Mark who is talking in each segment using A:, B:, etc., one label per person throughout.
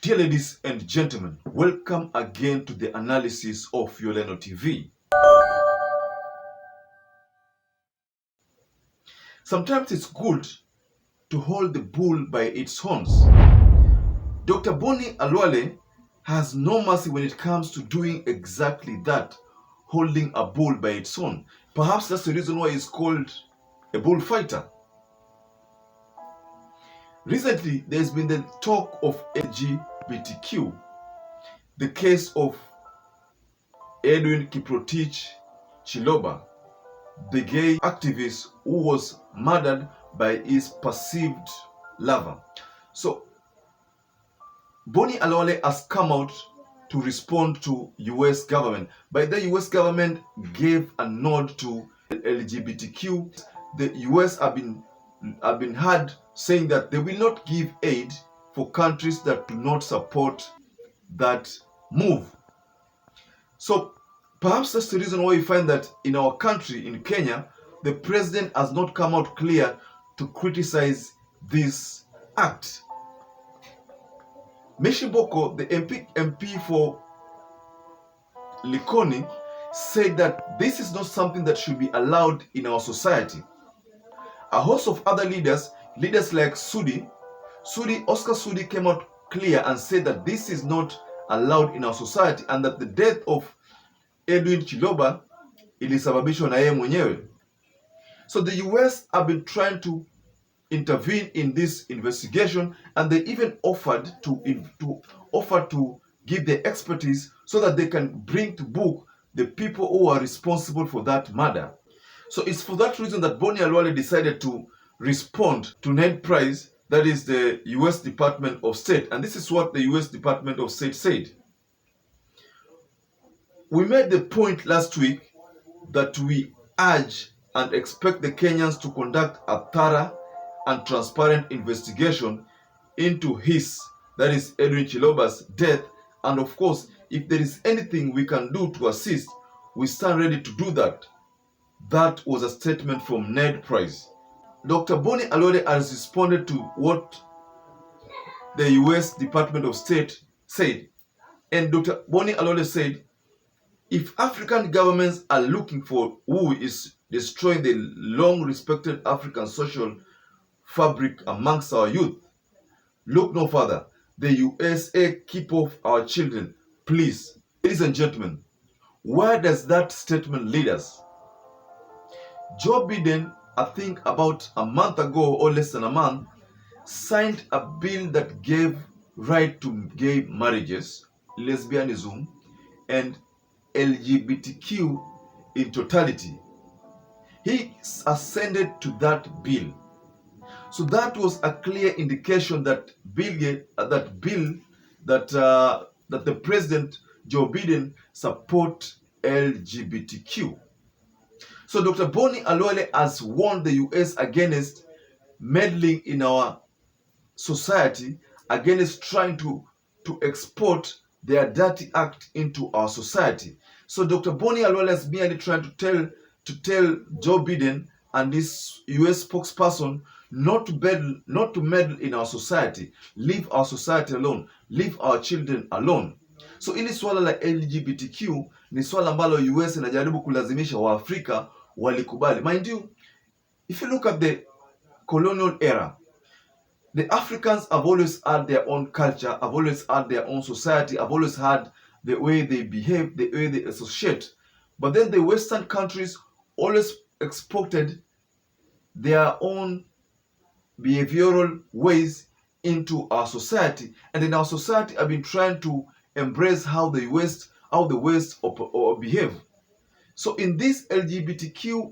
A: Dear ladies and gentlemen, welcome again to the analysis of Yoleno TV. Sometimes it's good to hold the bull by its horns. Dr. BONI KHALWALE has no mercy when it comes to doing exactly that, holding a bull by its horn. Perhaps that's the reason why he's called a bullfighter. Recently, there's been the talk of LGBTQ, the case of Edwin Kiprotich Chiloba, the gay activist who was murdered by his perceived lover. So, BONI KHALWALE has come out to respond to US government. By the US government gave a nod to LGBTQ. The US have been heard saying that they will not give aid for countries that do not support that move. So perhaps that's the reason why we find that in our country, in Kenya, the president has not come out clear to criticize this act. Meshiboko, the MP for Likoni, said that this is not something that should be allowed in our society. A host of other leaders like Oscar Sudi came out clear and said that this is not allowed in our society and that the death of Edwin Chiloba ilisababishwa na yeye mwenyewe. So the US have been trying to intervene in this investigation, and they even offered to give their expertise so that they can bring to book the people who are responsible for that murder. So it's for that reason that BONI KHALWALE decided to respond to Ned Price, that is the US Department of State. And this is what the US Department of State said. We made the point last week that we urge and expect the Kenyans to conduct a thorough and transparent investigation into that is Edwin Chiloba's death. And of course, if there is anything we can do to assist, we stand ready to do that. That was a statement from Ned Price. Dr. BONI KHALWALE has responded to what the US Department of State said. And Dr. BONI KHALWALE said, if African governments are looking for who is destroying the long-respected African social fabric amongst our youth, look no further. The USA keep off our children, please. Ladies and gentlemen, where does that statement lead us? Joe Biden, I think about a month ago or less than a month, signed a bill that gave right to gay marriages, lesbianism, and LGBTQ in totality. He ascended to that bill. So that was a clear indication that the President Joe Biden support LGBTQ. So Dr. BONI KHALWALE has warned the US against meddling in our society, against trying to export their dirty act into our society. So Dr. BONI KHALWALE is merely trying to tell Joe Biden and this US spokesperson not to meddle in our society. Leave our society alone. Leave our children alone. So ili swala la LGBTQ ni swala ambalo US inajaribu kulazimisha Waafrika walikubali. Mind you, if you look at the colonial era, the Africans have always had their own culture, have always had their own society, have always had the way they behave, the way they associate. But then the Western countries always exported their own behavioral ways into our society, and in our society have been trying to embrace how the West behave. So in this LGBTQ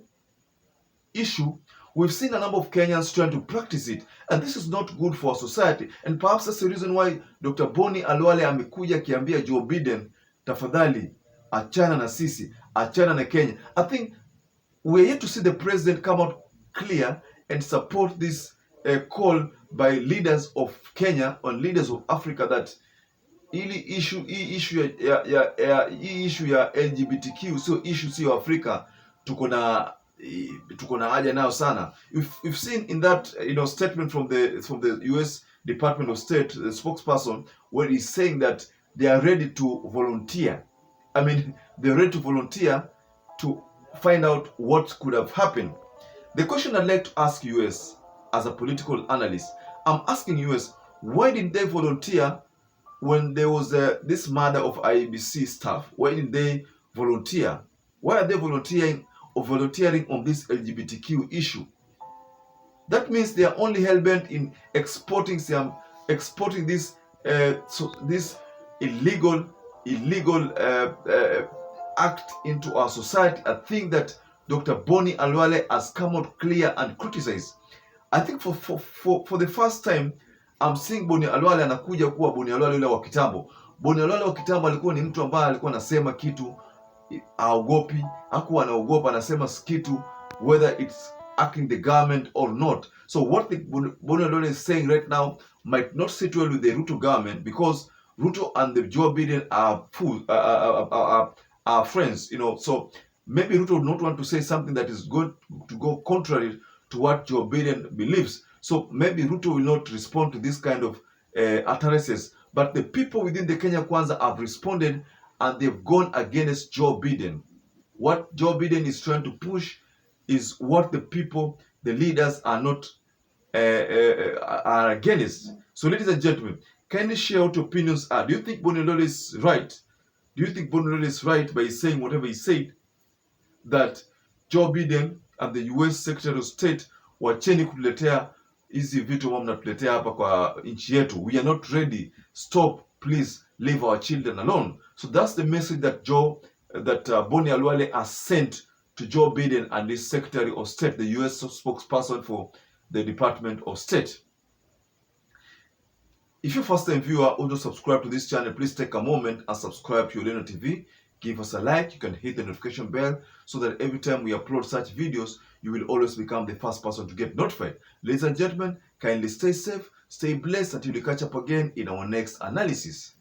A: issue, we've seen a number of Kenyans trying to practice it, and this is not good for our society. And perhaps that's the reason why Dr. BONI KHALWALE amekuja akiambia Joe Biden, tafadhali achana na sisi, achana na Kenya. I think we're yet to see the president come out clear and support this call by leaders of Kenya and leaders of Africa that hii issue ya LGBTQ so issue sio Afrika, tuko na haja nayo sana. We've seen in that statement from the US Department of State, the spokesperson, where he's saying that they are ready to volunteer. I mean, they're ready to volunteer to find out what could have happened. The question I'd like to ask US as a political analyst, I'm asking US, why didn't they volunteer when there was this murder of IEBC staff? Why didn't they volunteer? Why are they volunteering on this LGBTQ issue? That means they are only hell-bent in exporting this this illegal act into our society. I think that Dr. Boni Khalwale has come out clear and criticized. I think for the first time I'm seeing Boni Khalwale anakuja kuwa Boni Khalwale yule wa kitambo. Boni Khalwale wa kitambo alikuwa ni mtu ambaye alikuwa anasema kitu haogopi, hakuwa anaogopa, anasema kitu whether it's acting the government or not. So what the Boni Khalwale is saying right now might not sit well with the Ruto government, because Ruto and the Joe Biden are friends, you know. So maybe Ruto would not want to say something that is going to go contrary to what Joe Biden believes. So maybe Ruto will not respond to this kind of utterances. But the people within the Kenya Kwanza have responded, and they've gone against Joe Biden. What Joe Biden is trying to push is what the people, the leaders, are not are against. So, ladies and gentlemen, kindly share what your opinions are. Do you think Boni Khalwale is right? Do you think Boni Khalwale is right by saying whatever he said, that Joe Biden and the US Secretary of State wacheni kutuletea hizi vitu ambavyo mnatuletea hapa kwa nchi yetu? We are not ready. Stop, please leave our children alone. So that's the message that Boni Khalwale has sent to Joe Biden and his Secretary of State, the US spokesperson for the Department of State. If you're a first-time viewer, also subscribe to this channel. Please take a moment and subscribe to Oleno TV. Give us a like. You can hit the notification bell so that every time we upload such videos, you will always become the first person to get notified. Ladies and gentlemen, kindly stay safe, stay blessed until we catch up again in our next analysis.